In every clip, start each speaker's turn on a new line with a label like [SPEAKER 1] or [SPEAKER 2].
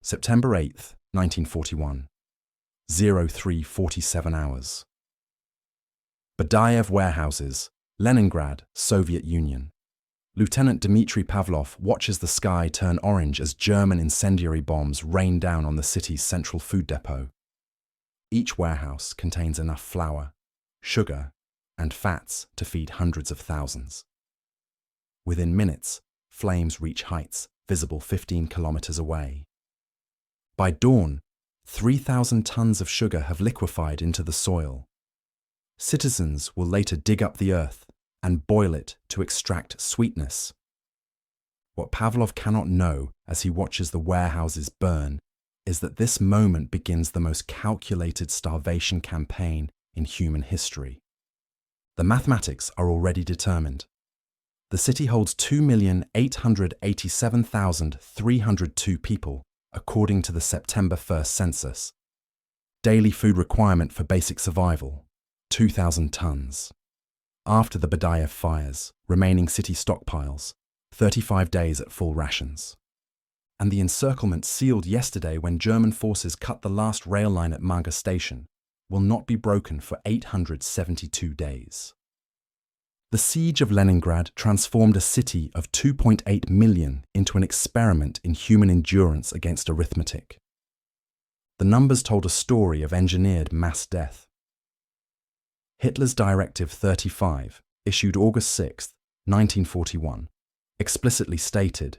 [SPEAKER 1] September 8th, 1941. 03:47 hours. Badaev warehouses, Leningrad, Soviet Union. Lieutenant Dmitri Pavlov watches the sky turn orange as German incendiary bombs rain down on the city's central food depot. Each warehouse contains enough flour, sugar, and fats to feed hundreds of thousands. Within minutes, flames reach heights visible 15 kilometers away. By dawn, 3,000 tons of sugar have liquefied into the soil. Citizens will later dig up the earth and boil it to extract sweetness. What Pavlov cannot know as he watches the warehouses burn is that this moment begins the most calculated starvation campaign in human history. The mathematics are already determined. The city holds 2,887,302 people, according to the September 1st census. Daily food requirement for basic survival, 2,000 tons. After the Badaev fires, remaining city stockpiles, 35 days at full rations. And the encirclement sealed yesterday when German forces cut the last rail line at Maga station will not be broken for 872 days. The siege of Leningrad transformed a city of 2.8 million into an experiment in human endurance against arithmetic. The numbers told a story of engineered mass death. Hitler's Directive 35, issued August 6, 1941, explicitly stated,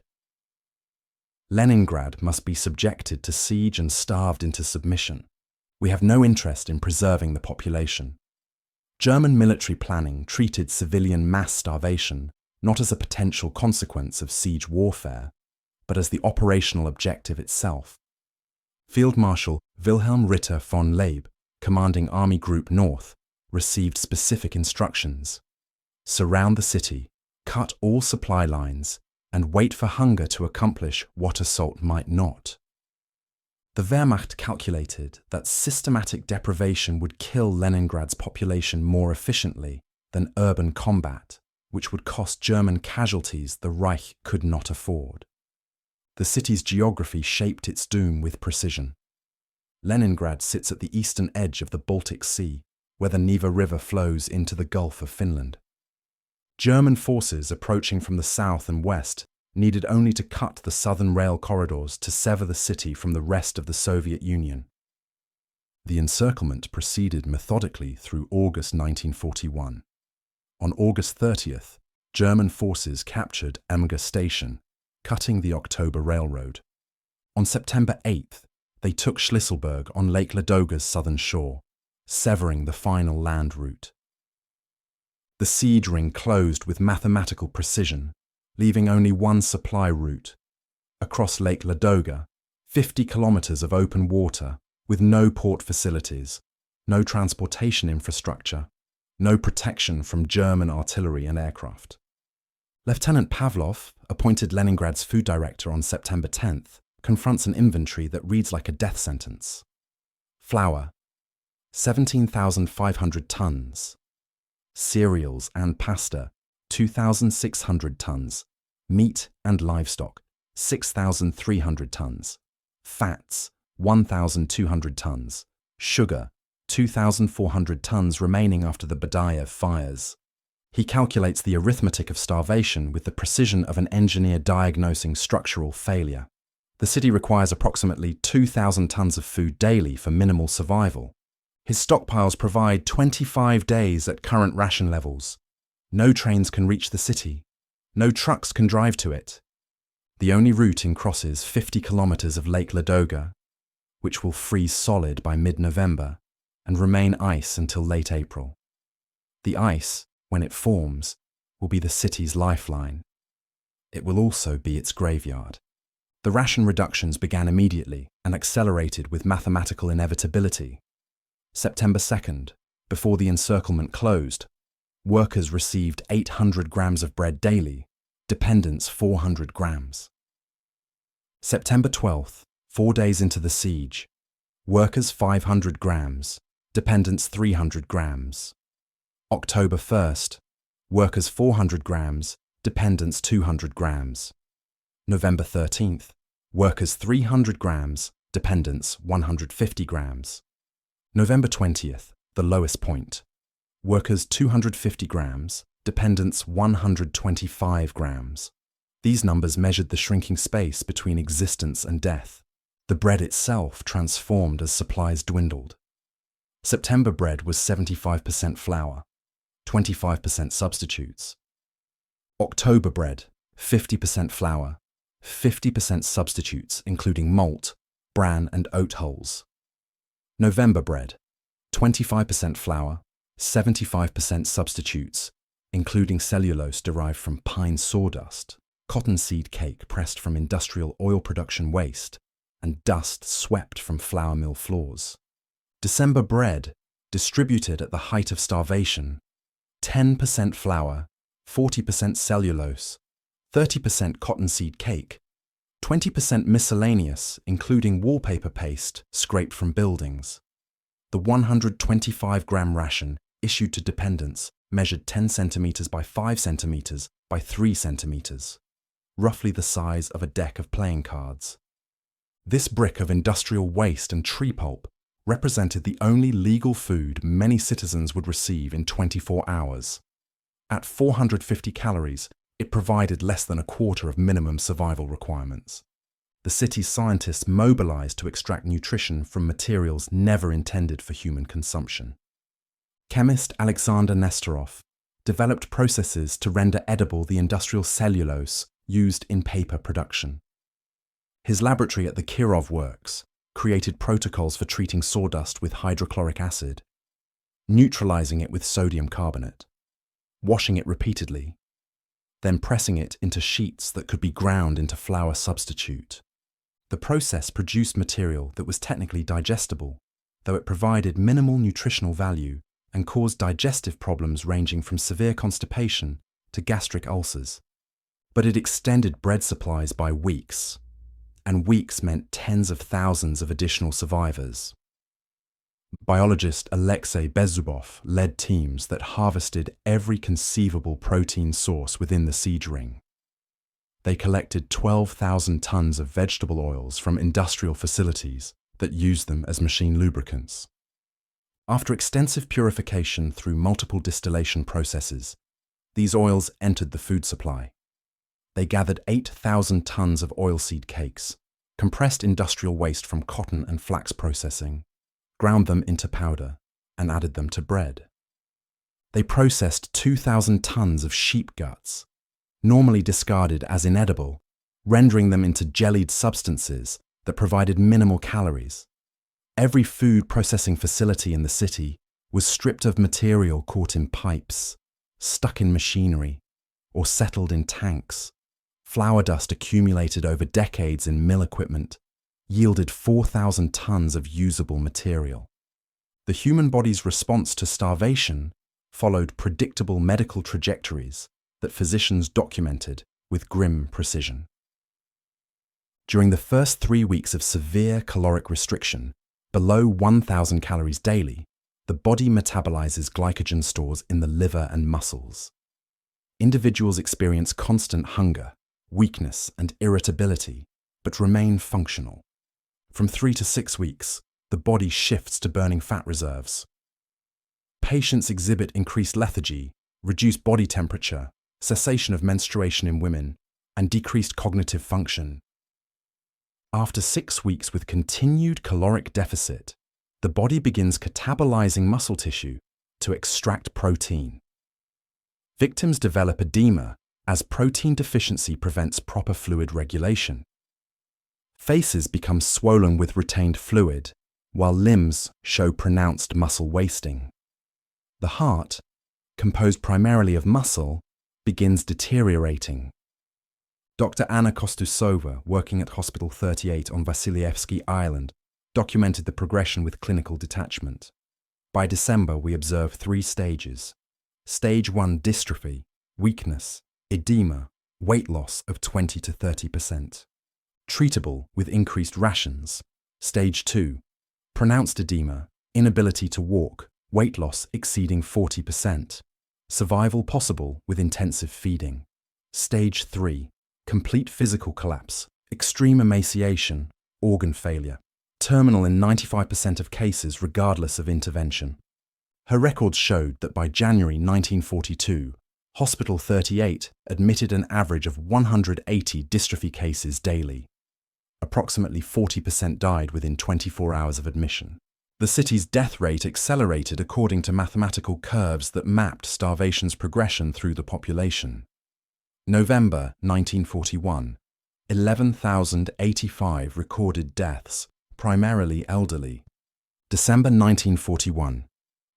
[SPEAKER 1] "Leningrad must be subjected to siege and starved into submission. We have no interest in preserving the population." German military planning treated civilian mass starvation not as a potential consequence of siege warfare, but as the operational objective itself. Field Marshal Wilhelm Ritter von Leeb, commanding Army Group North, received specific instructions: surround the city, cut all supply lines, and wait for hunger to accomplish what assault might not. The Wehrmacht calculated that systematic deprivation would kill Leningrad's population more efficiently than urban combat, which would cost German casualties the Reich could not afford. The city's geography shaped its doom with precision. Leningrad sits at the eastern edge of the Baltic Sea, where the Neva River flows into the Gulf of Finland. German forces approaching from the south and west needed only to cut the southern rail corridors to sever the city from the rest of the Soviet Union. The encirclement proceeded methodically through August 1941. On August 30th, German forces captured Emga Station, cutting the October Railroad. On September 8th, they took Schlisselburg on Lake Ladoga's southern shore, severing the final land route. The siege ring closed with mathematical precision, leaving only one supply route, across Lake Ladoga, 50 kilometers of open water with no port facilities, no transportation infrastructure, no protection from German artillery and aircraft. Lieutenant Pavlov, appointed Leningrad's food director on September 10th, confronts an inventory that reads like a death sentence. Flour, 17,500 tons. Cereals and pasta, 2,600 tons. Meat and livestock, 6,300 tons. Fats, 1,200 tons. Sugar, 2,400 tons remaining after the Badaev fires. He calculates the arithmetic of starvation with the precision of an engineer diagnosing structural failure. The city requires approximately 2,000 tons of food daily for minimal survival. His stockpiles provide 25 days at current ration levels. No trains can reach the city. No trucks can drive to it. The only route crosses 50 kilometers of Lake Ladoga, which will freeze solid by mid-November and remain ice until late April. The ice, when it forms, will be the city's lifeline. It will also be its graveyard. The ration reductions began immediately and accelerated with mathematical inevitability. September 2nd, before the encirclement closed, workers received 800 grams of bread daily, dependents 400 grams. September 12th, 4 days into the siege, workers 500 grams, dependents 300 grams. October 1st, workers 400 grams, dependents 200 grams. November 13th, Workers 300 grams, dependents 150 grams. November 20th, the lowest point. Workers 250 grams, dependents 125 grams. These numbers measured the shrinking space between existence and death. The bread itself transformed as supplies dwindled. September bread was 75% flour, 25% substitutes. October bread, 50% flour, 50% substitutes including malt, bran and oat hulls. November bread, 25% flour, 75% substitutes, including cellulose derived from pine sawdust, cottonseed cake pressed from industrial oil production waste, and dust swept from flour mill floors. December bread, distributed at the height of starvation, 10% flour, 40% cellulose, 30% cottonseed cake, 20% miscellaneous, including wallpaper paste scraped from buildings. The 125-gram ration issued to dependents measured 10 centimeters by 5 centimeters by 3 centimeters, roughly the size of a deck of playing cards. This brick of industrial waste and tree pulp represented the only legal food many citizens would receive in 24 hours. At 450 calories, it provided less than a quarter of minimum survival requirements. The city's scientists mobilized to extract nutrition from materials never intended for human consumption. Chemist Alexander Nesterov developed processes to render edible the industrial cellulose used in paper production. His laboratory at the Kirov Works created protocols for treating sawdust with hydrochloric acid, neutralizing it with sodium carbonate, washing it repeatedly, then pressing it into sheets that could be ground into flour substitute. The process produced material that was technically digestible, though it provided minimal nutritional value and caused digestive problems ranging from severe constipation to gastric ulcers. But it extended bread supplies by weeks, and weeks meant tens of thousands of additional survivors. Biologist Alexei Bezubov led teams that harvested every conceivable protein source within the siege ring. They collected 12,000 tons of vegetable oils from industrial facilities that used them as machine lubricants. After extensive purification through multiple distillation processes, these oils entered the food supply. They gathered 8,000 tons of oilseed cakes, compressed industrial waste from cotton and flax processing, ground them into powder, and added them to bread. They processed 2,000 tons of sheep guts, normally discarded as inedible, rendering them into jellied substances that provided minimal calories. Every food processing facility in the city was stripped of material caught in pipes, stuck in machinery, or settled in tanks. Flour dust accumulated over decades in mill equipment yielded 4,000 tons of usable material. The human body's response to starvation followed predictable medical trajectories that physicians documented with grim precision. During the first 3 weeks of severe caloric restriction, below 1,000 calories daily, the body metabolizes glycogen stores in the liver and muscles. Individuals experience constant hunger, weakness, and irritability, but remain functional. From 3 to 6 weeks, the body shifts to burning fat reserves. Patients exhibit increased lethargy, reduced body temperature, cessation of menstruation in women, and decreased cognitive function. After 6 weeks with continued caloric deficit, the body begins catabolizing muscle tissue to extract protein. Victims develop edema as protein deficiency prevents proper fluid regulation. Faces become swollen with retained fluid, while limbs show pronounced muscle wasting. The heart, composed primarily of muscle, begins deteriorating. Dr. Anna Kostusova, working at Hospital 38 on Vasilyevsky Island, documented the progression with clinical detachment. By December, we observed 3 stages. Stage 1 dystrophy, weakness, edema, weight loss of 20 to 30%. Treatable with increased rations. Stage 2, pronounced edema, inability to walk, weight loss exceeding 40%. Survival possible with intensive feeding. Stage 3, complete physical collapse, extreme emaciation, organ failure, terminal in 95% of cases regardless of intervention. Her records showed that by January 1942, Hospital 38 admitted an average of 180 dystrophy cases daily. Approximately 40% died within 24 hours of admission. The city's death rate accelerated according to mathematical curves that mapped starvation's progression through the population. November 1941, 11,085 recorded deaths, primarily elderly. December 1941,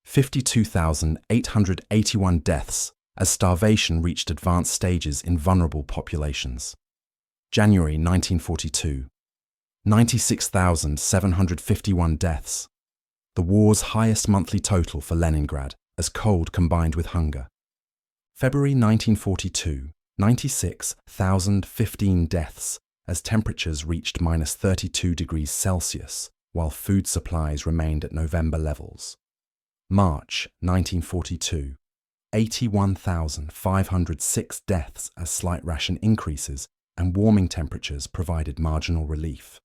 [SPEAKER 1] 52,881 deaths as starvation reached advanced stages in vulnerable populations. January 1942, 96,751 deaths, the war's highest monthly total for Leningrad, as cold combined with hunger. February 1942, 96,015 deaths as temperatures reached -32 degrees Celsius, while food supplies remained at November levels. March 1942, 81,506 deaths as slight ration increases and warming temperatures provided marginal relief.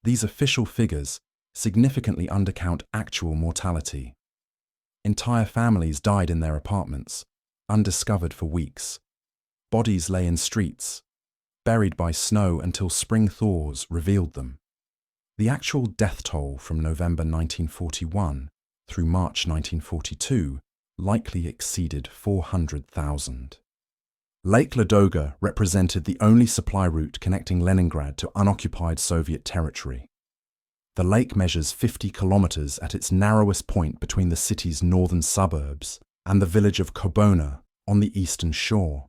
[SPEAKER 1] These official figures significantly undercount actual mortality. Entire families died in their apartments, undiscovered for weeks. Bodies lay in streets, buried by snow until spring thaws revealed them. The actual death toll from November 1941 through March 1942 likely exceeded 400,000. Lake Ladoga represented the only supply route connecting Leningrad to unoccupied Soviet territory. The lake measures 50 kilometers at its narrowest point between the city's northern suburbs and the village of Kobona on the eastern shore.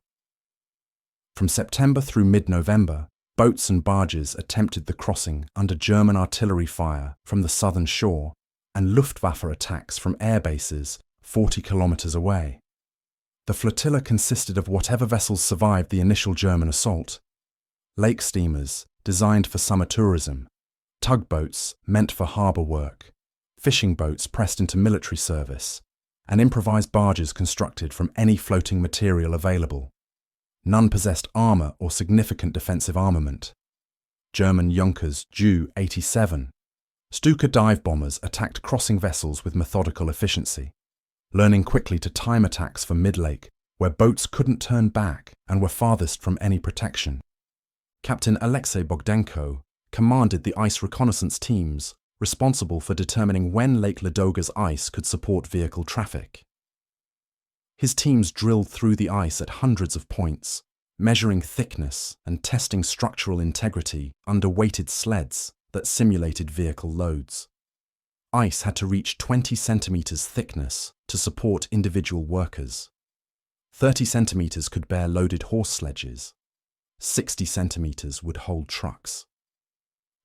[SPEAKER 1] From September through mid-November, boats and barges attempted the crossing under German artillery fire from the southern shore and Luftwaffe attacks from air bases 40 kilometers away. The flotilla consisted of whatever vessels survived the initial German assault: lake steamers designed for summer tourism, tugboats meant for harbour work, fishing boats pressed into military service, and improvised barges constructed from any floating material available. None possessed armour or significant defensive armament. German Junkers Ju-87, Stuka dive bombers attacked crossing vessels with methodical efficiency, learning quickly to time attacks for mid-lake, where boats couldn't turn back and were farthest from any protection. Captain Alexei Bogdanko commanded the ice reconnaissance teams responsible for determining when Lake Ladoga's ice could support vehicle traffic. His teams drilled through the ice at hundreds of points, measuring thickness and testing structural integrity under weighted sleds that simulated vehicle loads. Ice had to reach 20 centimeters thickness to support individual workers. 30 centimeters could bear loaded horse sledges. 60 centimeters would hold trucks.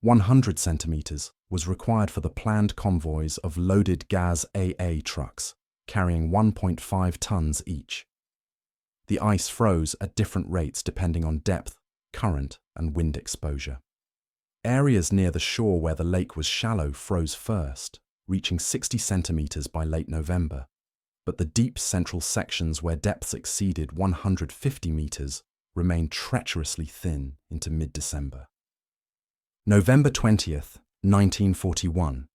[SPEAKER 1] 100 centimeters was required for the planned convoys of loaded Gaz AA trucks, carrying 1.5 tons each. The ice froze at different rates depending on depth, current, and wind exposure. Areas near the shore where the lake was shallow froze first, reaching 60 centimeters by late November, but the deep central sections where depths exceeded 150 meters remained treacherously thin into mid-December. November 20th, 1941.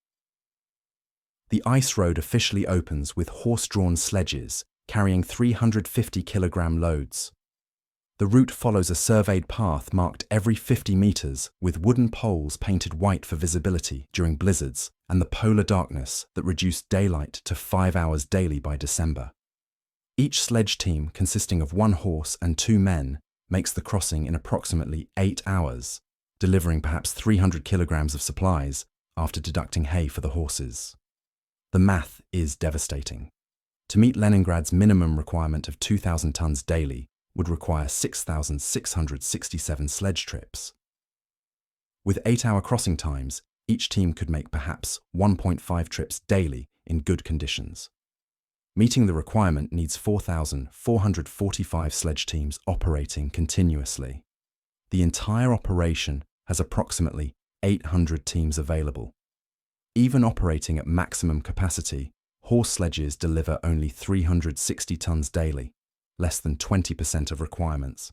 [SPEAKER 1] The ice road officially opens with horse-drawn sledges carrying 350-kilogram loads. The route follows a surveyed path marked every 50 meters with wooden poles painted white for visibility during blizzards and the polar darkness that reduced daylight to 5 hours daily by December. Each sledge team, consisting of 1 horse and 2 men, makes the crossing in approximately 8 hours, delivering perhaps 300 kilograms of supplies after deducting hay for the horses. The math is devastating. To meet Leningrad's minimum requirement of 2,000 tons daily would require 6,667 sledge trips. With 8-hour crossing times, each team could make perhaps 1.5 trips daily in good conditions. Meeting the requirement needs 4,445 sledge teams operating continuously. The entire operation has approximately 800 teams available. Even operating at maximum capacity, horse sledges deliver only 360 tons daily, less than 20% of requirements.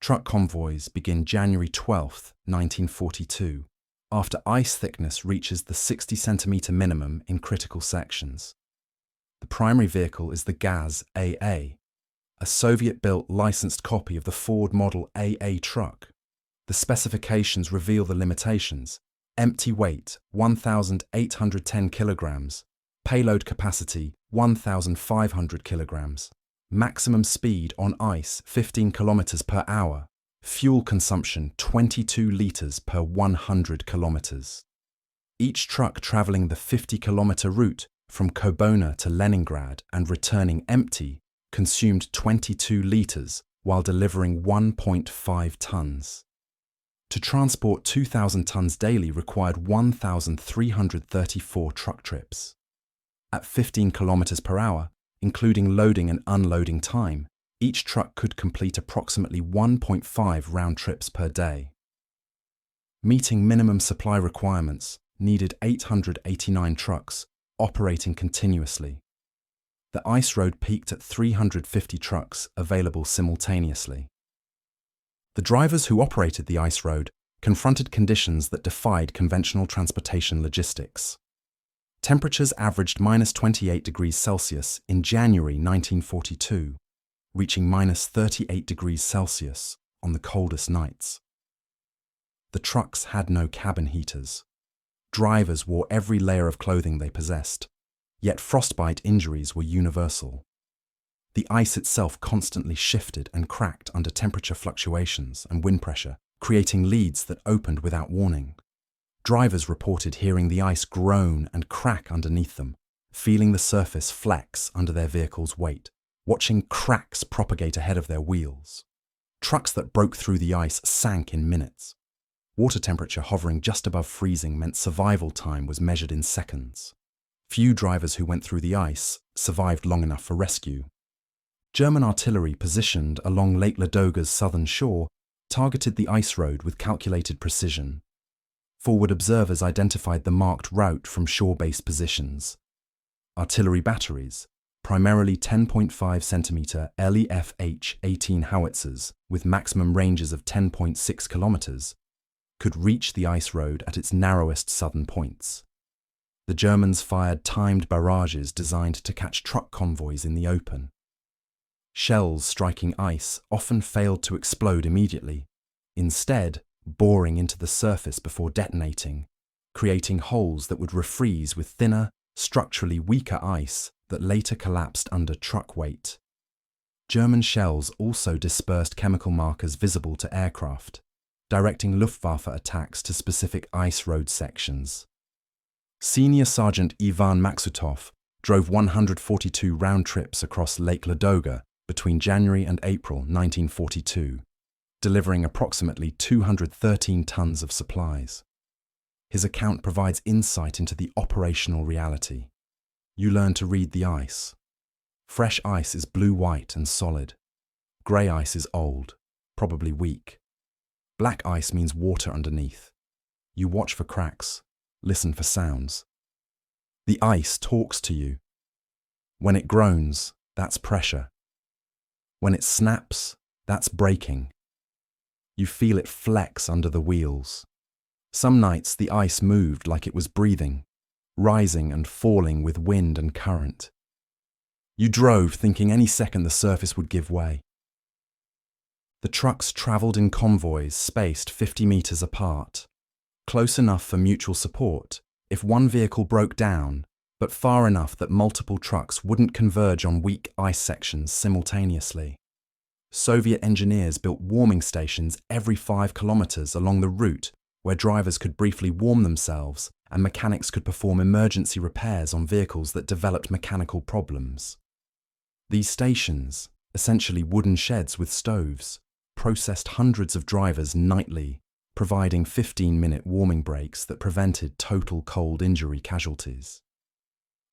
[SPEAKER 1] Truck convoys begin January 12, 1942, after ice thickness reaches the 60-centimeter minimum in critical sections. The primary vehicle is the GAZ AA, a Soviet-built licensed copy of the Ford Model AA truck. The specifications reveal the limitations: empty weight 1,810 kilograms, payload capacity 1,500 kilograms, maximum speed on ice 15 kilometers per hour, fuel consumption 22 liters per 100 kilometers. Each truck traveling the 50-kilometer route from Kobona to Leningrad and returning empty consumed 22 liters while delivering 1.5 tons. To transport 2,000 tons daily required 1,334 truck trips. At 15 kilometers per hour, including loading and unloading time, each truck could complete approximately 1.5 round trips per day. Meeting minimum supply requirements needed 889 trucks operating continuously. The ice road peaked at 350 trucks available simultaneously. The drivers who operated the ice road confronted conditions that defied conventional transportation logistics. Temperatures averaged -28 degrees Celsius in January 1942, reaching -38 degrees Celsius on the coldest nights. The trucks had no cabin heaters. Drivers wore every layer of clothing they possessed, yet frostbite injuries were universal. The ice itself constantly shifted and cracked under temperature fluctuations and wind pressure, creating leads that opened without warning. Drivers reported hearing the ice groan and crack underneath them, feeling the surface flex under their vehicle's weight, watching cracks propagate ahead of their wheels. Trucks that broke through the ice sank in minutes. Water temperature hovering just above freezing meant survival time was measured in seconds. Few drivers who went through the ice survived long enough for rescue. German artillery positioned along Lake Ladoga's southern shore targeted the ice road with calculated precision. Forward observers identified the marked route from shore-based positions. Artillery batteries, primarily 10.5 centimeter LEFH-18 howitzers with maximum ranges of 10.6 kilometers, could reach the ice road at its narrowest southern points. The Germans fired timed barrages designed to catch truck convoys in the open. Shells striking ice often failed to explode immediately, instead boring into the surface before detonating, creating holes that would refreeze with thinner, structurally weaker ice that later collapsed under truck weight. German shells also dispersed chemical markers visible to aircraft, directing Luftwaffe attacks to specific ice road sections. Senior Sergeant Ivan Maksutov drove 142 round trips across Lake Ladoga between January and April 1942, delivering approximately 213 tons of supplies. His account provides insight into the operational reality. You learn to read the ice. Fresh ice is blue-white and solid. Grey ice is old, probably weak. Black ice means water underneath. You watch for cracks, listen for sounds. The ice talks to you. When it groans, that's pressure. When it snaps, that's braking. You feel it flex under the wheels. Some nights the ice moved like it was breathing, rising and falling with wind and current. You drove thinking any second the surface would give way. The trucks travelled in convoys spaced 50 meters apart, close enough for mutual support if one vehicle broke down, but far enough that multiple trucks wouldn't converge on weak ice sections simultaneously. Soviet engineers built warming stations every 5 kilometers along the route where drivers could briefly warm themselves and mechanics could perform emergency repairs on vehicles that developed mechanical problems. These stations, essentially wooden sheds with stoves, processed hundreds of drivers nightly, providing 15-minute warming breaks that prevented total cold injury casualties.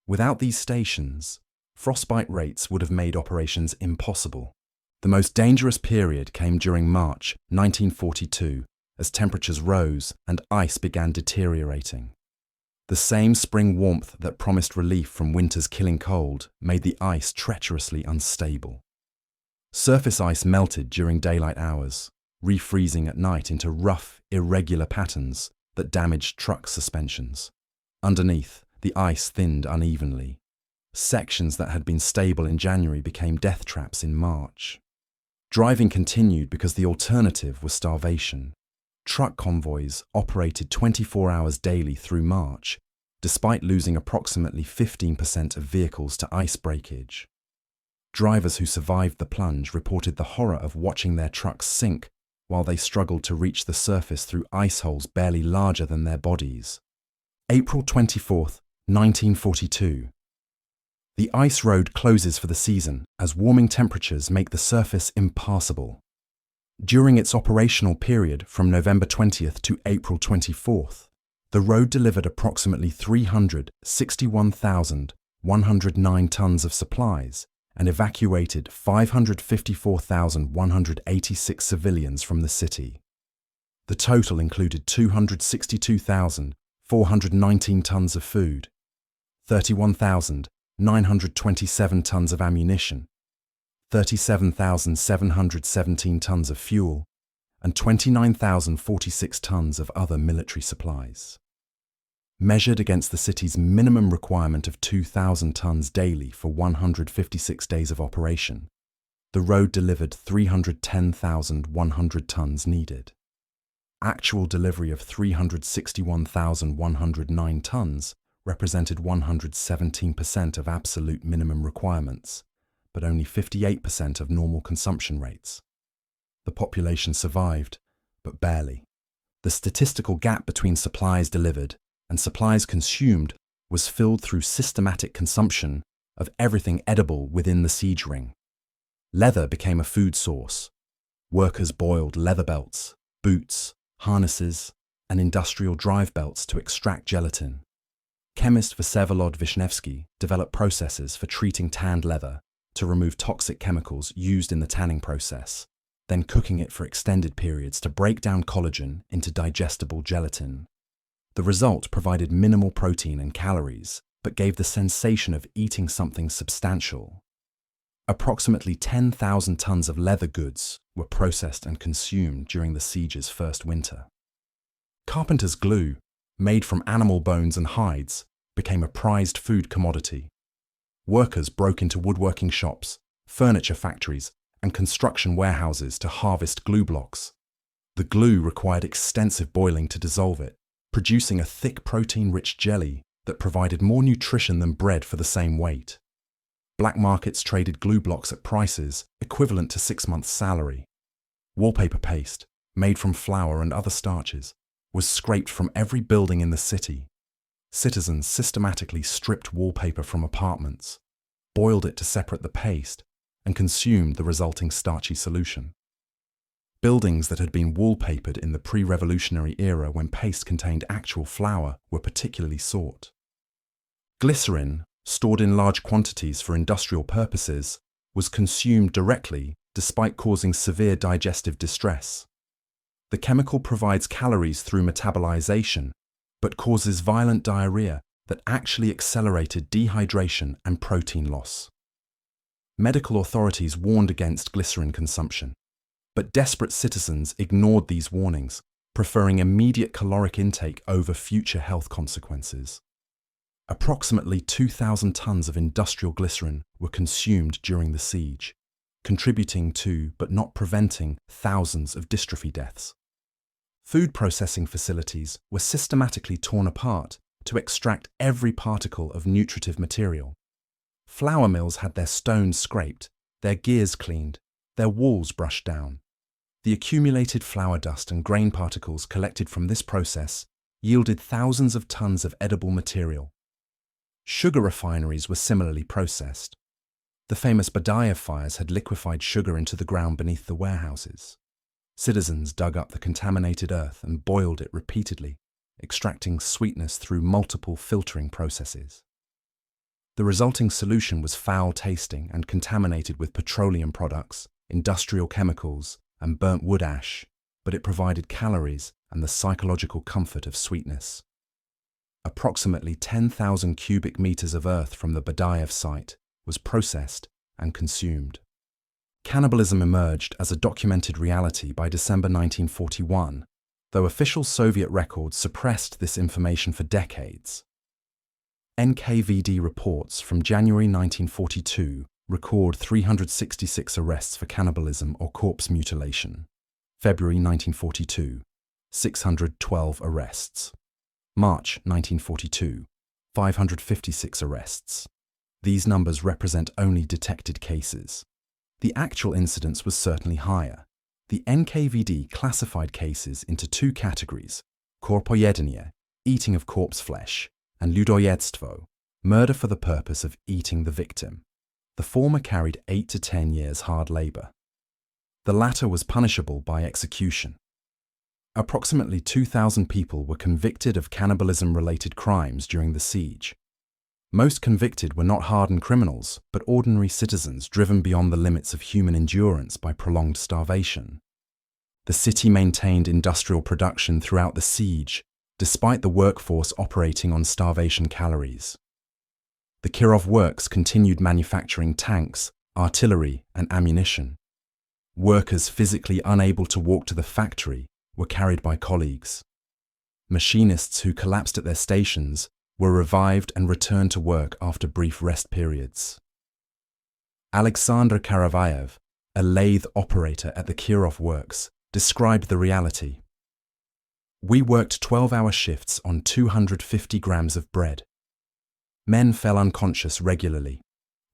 [SPEAKER 1] Without these stations, frostbite rates would have made operations impossible. The most dangerous period came during March 1942 as temperatures rose and ice began deteriorating. The same spring warmth that promised relief from winter's killing cold made the ice treacherously unstable. Surface ice melted during daylight hours, refreezing at night into rough, irregular patterns that damaged truck suspensions. Underneath, the ice thinned unevenly. Sections that had been stable in January became death traps in March. Driving continued because the alternative was starvation. Truck convoys operated 24 hours daily through March, despite losing approximately 15% of vehicles to ice breakage. Drivers who survived the plunge reported the horror of watching their trucks sink while they struggled to reach the surface through ice holes barely larger than their bodies. April 24, 1942. The ice road closes for the season as warming temperatures make the surface impassable. During its operational period from November 20th to April 24th, the road delivered approximately 361,109 tons of supplies and evacuated 554,186 civilians from the city. The total included 262,419 tons of food, 31,927 tons of ammunition, 37,717 tons of fuel, and 29,046 tons of other military supplies. Measured against the city's minimum requirement of 2,000 tons daily for 156 days of operation, the road delivered 310,100 tons needed. Actual delivery of 361,109 tons represented 117% of absolute minimum requirements, but only 58% of normal consumption rates. The population survived, but barely. The statistical gap between supplies delivered and supplies consumed was filled through systematic consumption of everything edible within the siege ring. Leather became a food source. Workers boiled leather belts, boots, harnesses, and industrial drive belts to extract gelatin. Chemist Vsevolod Vishnevsky developed processes for treating tanned leather to remove toxic chemicals used in the tanning process, then cooking it for extended periods to break down collagen into digestible gelatin. The result provided minimal protein and calories, but gave the sensation of eating something substantial. Approximately 10,000 tons of leather goods were processed and consumed during the siege's first winter. Carpenter's glue, made from animal bones and hides, became a prized food commodity. Workers broke into woodworking shops, furniture factories, and construction warehouses to harvest glue blocks. The glue required extensive boiling to dissolve it, producing a thick protein-rich jelly that provided more nutrition than bread for the same weight. Black markets traded glue blocks at prices equivalent to 6 months' salary. Wallpaper paste, made from flour and other starches, was scraped from every building in the city. Citizens systematically stripped wallpaper from apartments, boiled it to separate the paste, and consumed the resulting starchy solution. Buildings that had been wallpapered in the pre-revolutionary era when paste contained actual flour were particularly sought. Glycerin, stored in large quantities for industrial purposes, was consumed directly despite causing severe digestive distress. The chemical provides calories through metabolization, but causes violent diarrhea that actually accelerated dehydration and protein loss. Medical authorities warned against glycerin consumption, but desperate citizens ignored these warnings, preferring immediate caloric intake over future health consequences. Approximately 2,000 tons of industrial glycerin were consumed during the siege, contributing to, but not preventing, thousands of dystrophy deaths. Food processing facilities were systematically torn apart to extract every particle of nutritive material. Flour mills had their stones scraped, their gears cleaned, their walls brushed down. The accumulated flour dust and grain particles collected from this process yielded thousands of tons of edible material. Sugar refineries were similarly processed. The famous Badaev fires had liquefied sugar into the ground beneath the warehouses. Citizens dug up the contaminated earth and boiled it repeatedly, extracting sweetness through multiple filtering processes. The resulting solution was foul-tasting and contaminated with petroleum products, industrial chemicals, and burnt wood ash, but it provided calories and the psychological comfort of sweetness. Approximately 10,000 cubic meters of earth from the Badaev site was processed and consumed. Cannibalism emerged as a documented reality by December 1941, though official Soviet records suppressed this information for decades. NKVD reports from January 1942 record 366 arrests for cannibalism or corpse mutilation. February 1942, 612 arrests. March 1942, 556 arrests. These numbers represent only detected cases. The actual incidence was certainly higher. The NKVD classified cases into two categories: korpojedenie, eating of corpse flesh, and ludojedstvo, murder for the purpose of eating the victim. The former carried 8 to 10 years hard labor. The latter was punishable by execution. Approximately 2,000 people were convicted of cannibalism-related crimes during the siege. Most convicted were not hardened criminals, but ordinary citizens driven beyond the limits of human endurance by prolonged starvation. The city maintained industrial production throughout the siege, despite the workforce operating on starvation calories. The Kirov works continued manufacturing tanks, artillery, and ammunition. Workers physically unable to walk to the factory were carried by colleagues. Machinists who collapsed at their stations were revived and returned to work after brief rest periods. Alexander Karavayev, a lathe operator at the Kirov works, described the reality. "We worked 12-hour shifts on 250 grams of bread. Men fell unconscious regularly.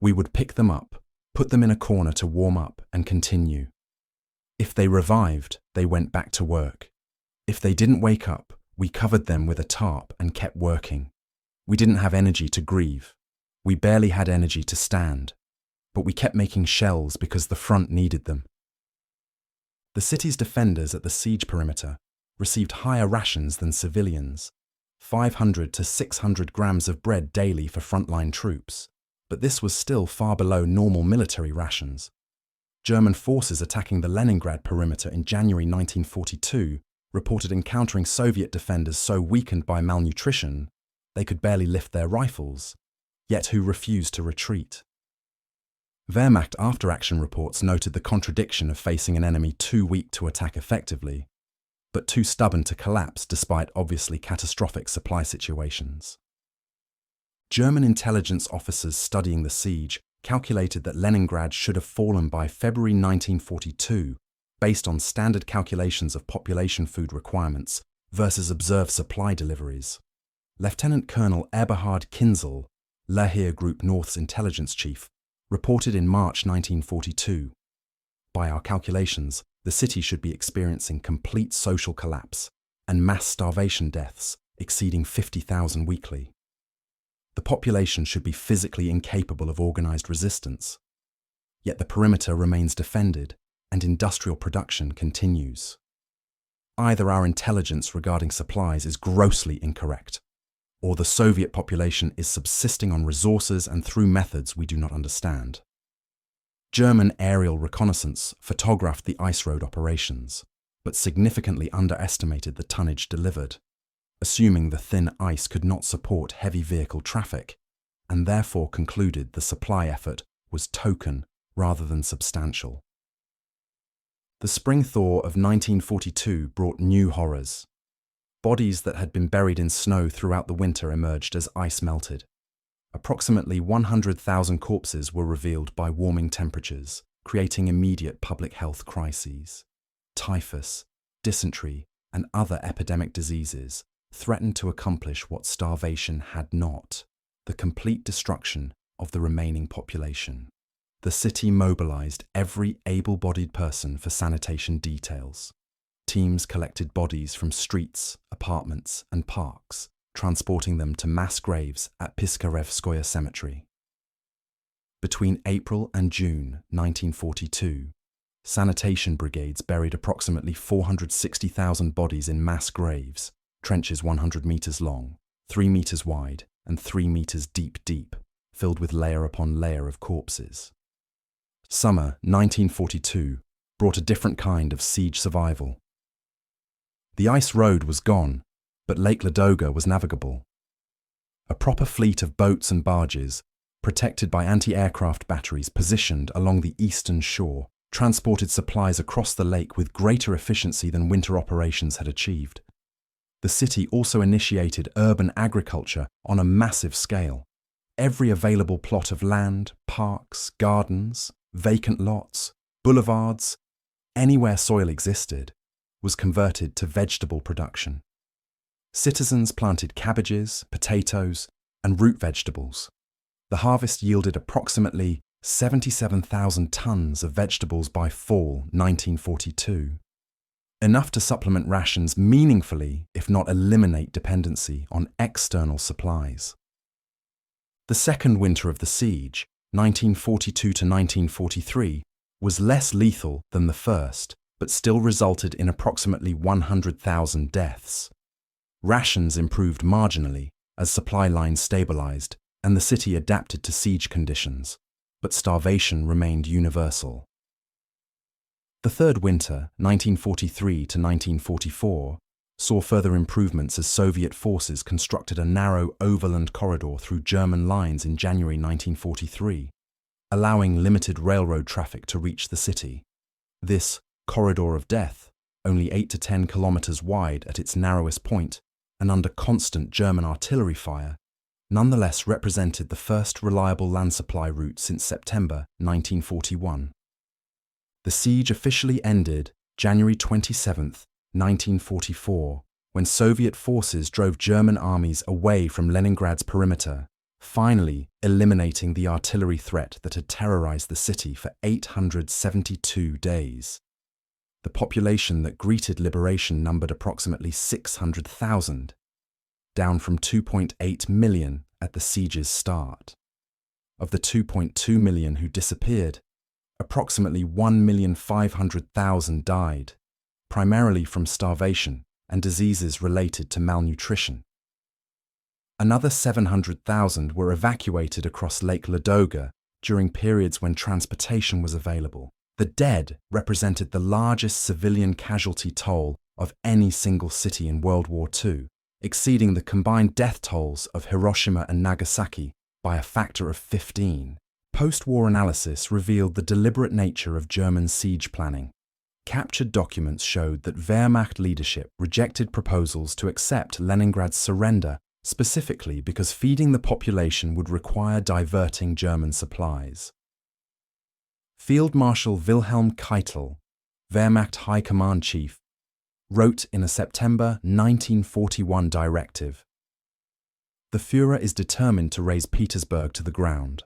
[SPEAKER 1] We would pick them up, put them in a corner to warm up, and continue. If they revived, they went back to work. If they didn't wake up, we covered them with a tarp and kept working. We didn't have energy to grieve. We barely had energy to stand. But we kept making shells because the front needed them." The city's defenders at the siege perimeter received higher rations than civilians, 500 to 600 grams of bread daily for frontline troops, but this was still far below normal military rations. German forces attacking the Leningrad perimeter in January 1942 reported encountering Soviet defenders so weakened by malnutrition they could barely lift their rifles, yet who refused to retreat. Wehrmacht after-action reports noted the contradiction of facing an enemy too weak to attack effectively, but too stubborn to collapse despite obviously catastrophic supply situations. German intelligence officers studying the siege calculated that Leningrad should have fallen by February 1942 based on standard calculations of population food requirements versus observed supply deliveries. Lieutenant Colonel Eberhard Kinzel, Lahir Group North's intelligence chief, reported in March 1942, "By our calculations, the city should be experiencing complete social collapse and mass starvation deaths exceeding 50,000 weekly. The population should be physically incapable of organized resistance. Yet the perimeter remains defended and industrial production continues. Either our intelligence regarding supplies is grossly incorrect, or the Soviet population is subsisting on resources and through methods we do not understand." German aerial reconnaissance photographed the ice road operations, but significantly underestimated the tonnage delivered, assuming the thin ice could not support heavy vehicle traffic, and therefore concluded the supply effort was token rather than substantial. The spring thaw of 1942 brought new horrors. Bodies that had been buried in snow throughout the winter emerged as ice melted. Approximately 100,000 corpses were revealed by warming temperatures, creating immediate public health crises. Typhus, dysentery, and other epidemic diseases threatened to accomplish what starvation had not: the complete destruction of the remaining population. The city mobilized every able-bodied person for sanitation details. Teams collected bodies from streets, apartments, and parks, transporting them to mass graves at Piskarevskoye Cemetery. Between April and June 1942, sanitation brigades buried approximately 460,000 bodies in mass graves, trenches 100 meters long, 3 meters wide, and 3 meters deep, filled with layer upon layer of corpses. Summer 1942 brought a different kind of siege survival. The ice road was gone, but Lake Ladoga was navigable. A proper fleet of boats and barges, protected by anti-aircraft batteries positioned along the eastern shore, transported supplies across the lake with greater efficiency than winter operations had achieved. The city also initiated urban agriculture on a massive scale. Every available plot of land, parks, gardens, vacant lots, boulevards, anywhere soil existed, was converted to vegetable production. Citizens planted cabbages, potatoes, and root vegetables. The harvest yielded approximately 77,000 tons of vegetables by fall 1942, enough to supplement rations meaningfully, if not eliminate dependency on external supplies. The second winter of the siege, 1942 to 1943, was less lethal than the first, but still resulted in approximately 100,000 deaths. Rations improved marginally as supply lines stabilized and the city adapted to siege conditions, but starvation remained universal. The third winter, 1943 to 1944, saw further improvements as Soviet forces constructed a narrow overland corridor through German lines in January 1943, allowing limited railroad traffic to reach the city. This corridor of death, only 8 to 10 kilometers wide at its narrowest point and under constant German artillery fire, nonetheless represented the first reliable land supply route since September 1941. The siege officially ended January 27, 1944, when Soviet forces drove German armies away from Leningrad's perimeter, finally eliminating the artillery threat that had terrorized the city for 872 days. The population that greeted liberation numbered approximately 600,000, down from 2.8 million at the siege's start. Of the 2.2 million who disappeared, approximately 1,500,000 died, primarily from starvation and diseases related to malnutrition. Another 700,000 were evacuated across Lake Ladoga during periods when transportation was available. The dead represented the largest civilian casualty toll of any single city in World War II, exceeding the combined death tolls of Hiroshima and Nagasaki by a factor of 15. Post-war analysis revealed the deliberate nature of German siege planning. Captured documents showed that Wehrmacht leadership rejected proposals to accept Leningrad's surrender, specifically because feeding the population would require diverting German supplies. Field Marshal Wilhelm Keitel, Wehrmacht High Command Chief, wrote in a September 1941 directive, "The Führer is determined to raze Petersburg to the ground.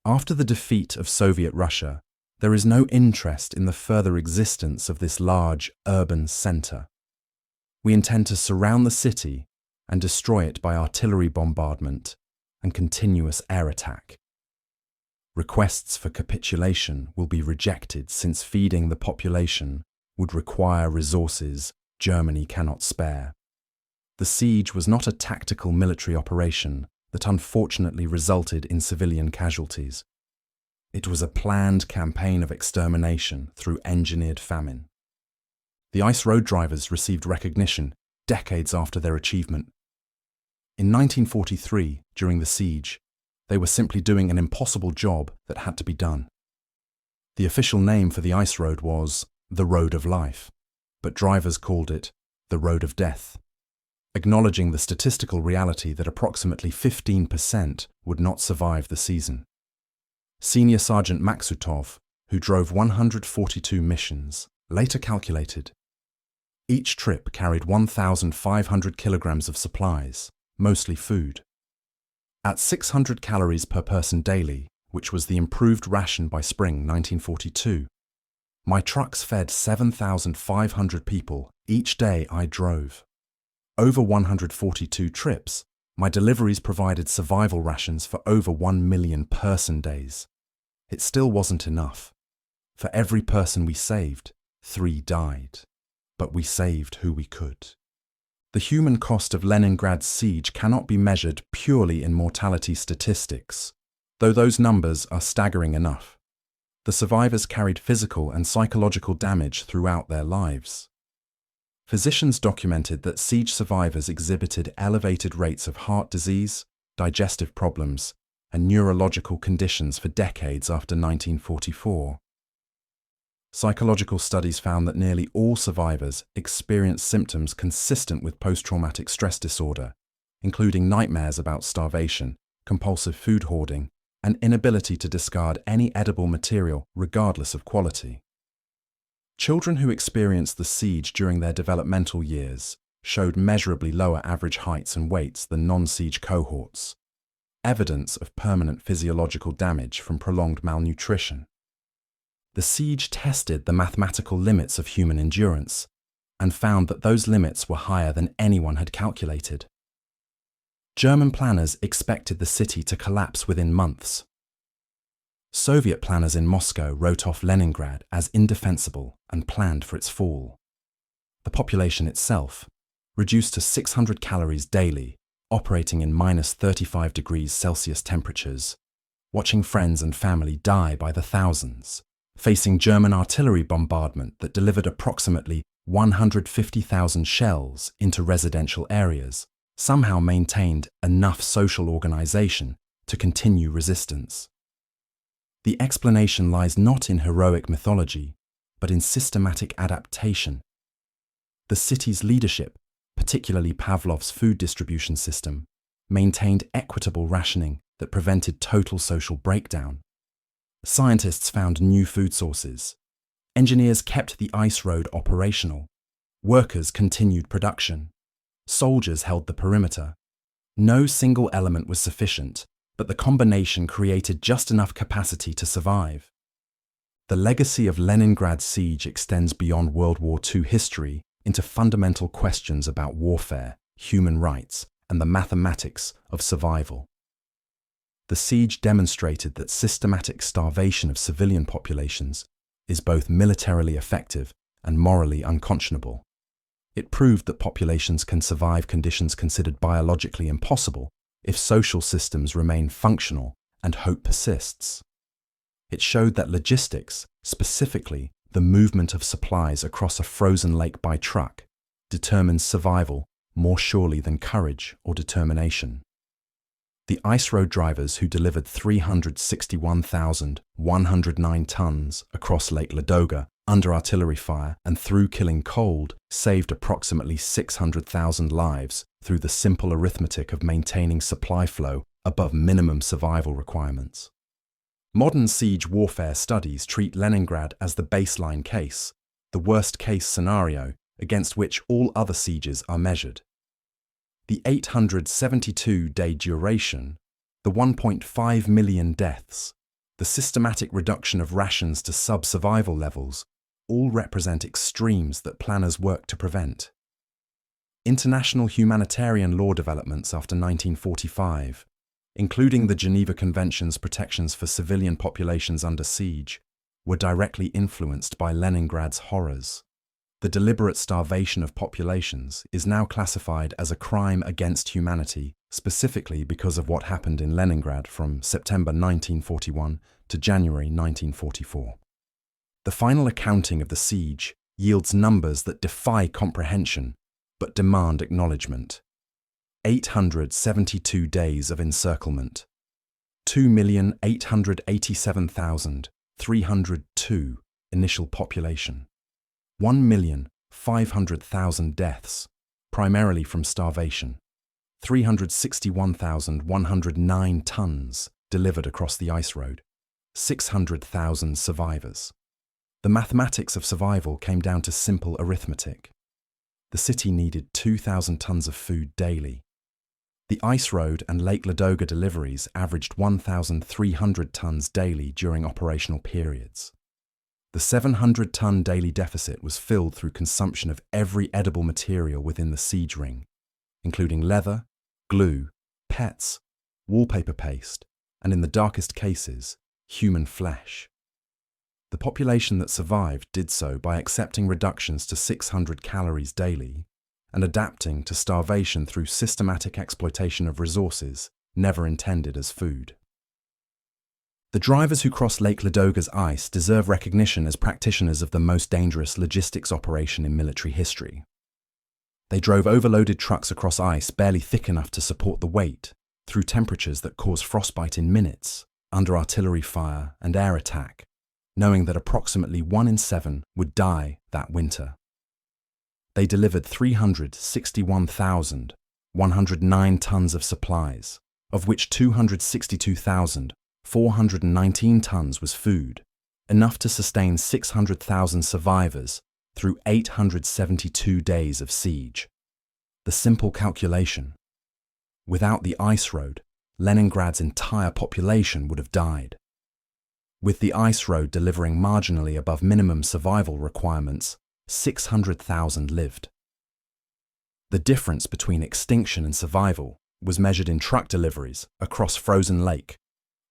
[SPEAKER 1] After the defeat of Soviet Russia, there is no interest in the further existence of this large urban center. We intend to surround the city and destroy it by artillery bombardment and continuous air attack. Requests for capitulation will be rejected since feeding the population would require resources Germany cannot spare." The siege was not a tactical military operation that unfortunately resulted in civilian casualties. It was a planned campaign of extermination through engineered famine. The ice road drivers received recognition decades after their achievement. In 1943, during the siege, they were simply doing an impossible job that had to be done. The official name for the ice road was the Road of Life, but drivers called it the Road of Death, acknowledging the statistical reality that approximately 15% would not survive the season. Senior Sergeant Maksutov, who drove 142 missions, later calculated, each trip carried 1,500 kilograms of supplies, mostly food. At 600 calories per person daily, which was the improved ration by spring 1942, my trucks fed 7,500 people each day I drove. Over 142 trips, my deliveries provided survival rations for over 1 million person days. It still wasn't enough. For every person we saved, 3 died. But we saved who we could. The human cost of Leningrad's siege cannot be measured purely in mortality statistics, though those numbers are staggering enough. The survivors carried physical and psychological damage throughout their lives. Physicians documented that siege survivors exhibited elevated rates of heart disease, digestive problems, and neurological conditions for decades after 1944. Psychological studies found that nearly all survivors experienced symptoms consistent with post-traumatic stress disorder, including nightmares about starvation, compulsive food hoarding, and inability to discard any edible material regardless of quality. Children who experienced the siege during their developmental years showed measurably lower average heights and weights than non-siege cohorts, evidence of permanent physiological damage from prolonged malnutrition. The siege tested the mathematical limits of human endurance and found that those limits were higher than anyone had calculated. German planners expected the city to collapse within months. Soviet planners in Moscow wrote off Leningrad as indefensible and planned for its fall. The population itself, reduced to 600 calories daily, operating in -35 degrees Celsius temperatures, watching friends and family die by the thousands, facing German artillery bombardment that delivered approximately 150,000 shells into residential areas, somehow maintained enough social organization to continue resistance. The explanation lies not in heroic mythology, but in systematic adaptation. The city's leadership, particularly Pavlov's food distribution system, maintained equitable rationing that prevented total social breakdown. Scientists found new food sources. Engineers kept the ice road operational. Workers continued production. Soldiers held the perimeter. No single element was sufficient, but the combination created just enough capacity to survive. The legacy of Leningrad's siege extends beyond World War II history into fundamental questions about warfare, human rights, and the mathematics of survival. The siege demonstrated that systematic starvation of civilian populations is both militarily effective and morally unconscionable. It proved that populations can survive conditions considered biologically impossible if social systems remain functional and hope persists. It showed that logistics, specifically the movement of supplies across a frozen lake by truck, determines survival more surely than courage or determination. The ice road drivers who delivered 361,109 tons across Lake Ladoga under artillery fire and through killing cold saved approximately 600,000 lives through the simple arithmetic of maintaining supply flow above minimum survival requirements. Modern siege warfare studies treat Leningrad as the baseline case, the worst-case scenario against which all other sieges are measured. The 872-day duration, the 1.5 million deaths, the systematic reduction of rations to sub-survival levels all represent extremes that planners work to prevent. International humanitarian law developments after 1945, including the Geneva Convention's protections for civilian populations under siege, were directly influenced by Leningrad's horrors. The deliberate starvation of populations is now classified as a crime against humanity, specifically because of what happened in Leningrad from September 1941 to January 1944. The final accounting of the siege yields numbers that defy comprehension, but demand acknowledgement. 872 days of encirclement, 2,887,302 initial population, 1,500,000 deaths, primarily from starvation, 361,109 tons delivered across the ice road, 600,000 survivors. The mathematics of survival came down to simple arithmetic. The city needed 2,000 tons of food daily. The ice road and Lake Ladoga deliveries averaged 1,300 tons daily during operational periods. The 700-ton daily deficit was filled through consumption of every edible material within the siege ring, including leather, glue, pets, wallpaper paste, and in the darkest cases, human flesh. The population that survived did so by accepting reductions to 600 calories daily and adapting to starvation through systematic exploitation of resources never intended as food. The drivers who crossed Lake Ladoga's ice deserve recognition as practitioners of the most dangerous logistics operation in military history. They drove overloaded trucks across ice barely thick enough to support the weight, through temperatures that cause frostbite in minutes, under artillery fire and air attack, knowing that approximately 1 in 7 would die that winter. They delivered 361,109 tons of supplies, of which 262,419 tons was food, enough to sustain 600,000 survivors through 872 days of siege. The simple calculation: without the ice road, Leningrad's entire population would have died. With the ice road delivering marginally above minimum survival requirements, 600,000 lived. The difference between extinction and survival was measured in truck deliveries across frozen lake,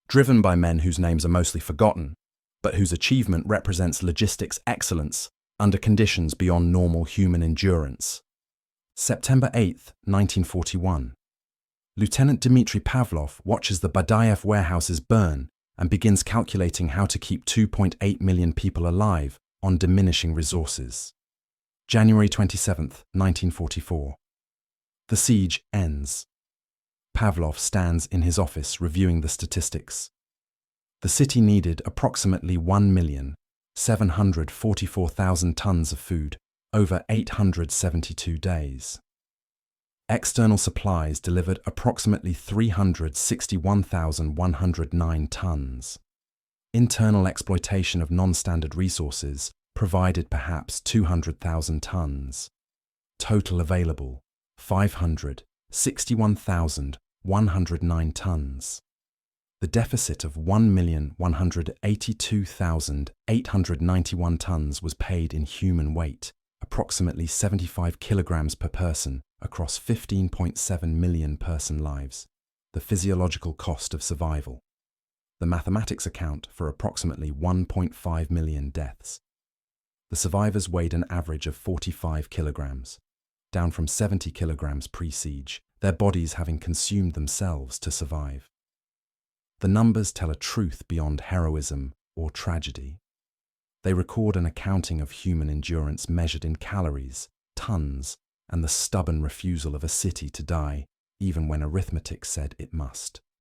[SPEAKER 1] driven by men whose names are mostly forgotten, but whose achievement represents logistics excellence under conditions beyond normal human endurance. September 8, 1941. Lieutenant Dmitri Pavlov watches the Badaev warehouses burn and begins calculating how to keep 2.8 million people alive on diminishing resources. January 27, 1944. The siege ends. Pavlov stands in his office reviewing the statistics. The city needed approximately 1,744,000 tons of food over 872 days. External supplies delivered approximately 361,109 tons. Internal exploitation of non-standard resources provided perhaps 200,000 tons. Total available, 561,109 tons. The deficit of 1,182,891 tons was paid in human weight, approximately 75 kilograms per person across 15.7 million person lives, the physiological cost of survival. The mathematics account for approximately 1.5 million deaths. The survivors weighed an average of 45 kilograms, down from 70 kilograms pre-siege, their bodies having consumed themselves to survive. The numbers tell a truth beyond heroism or tragedy. They record an accounting of human endurance measured in calories, tons, and the stubborn refusal of a city to die, even when arithmetic said it must.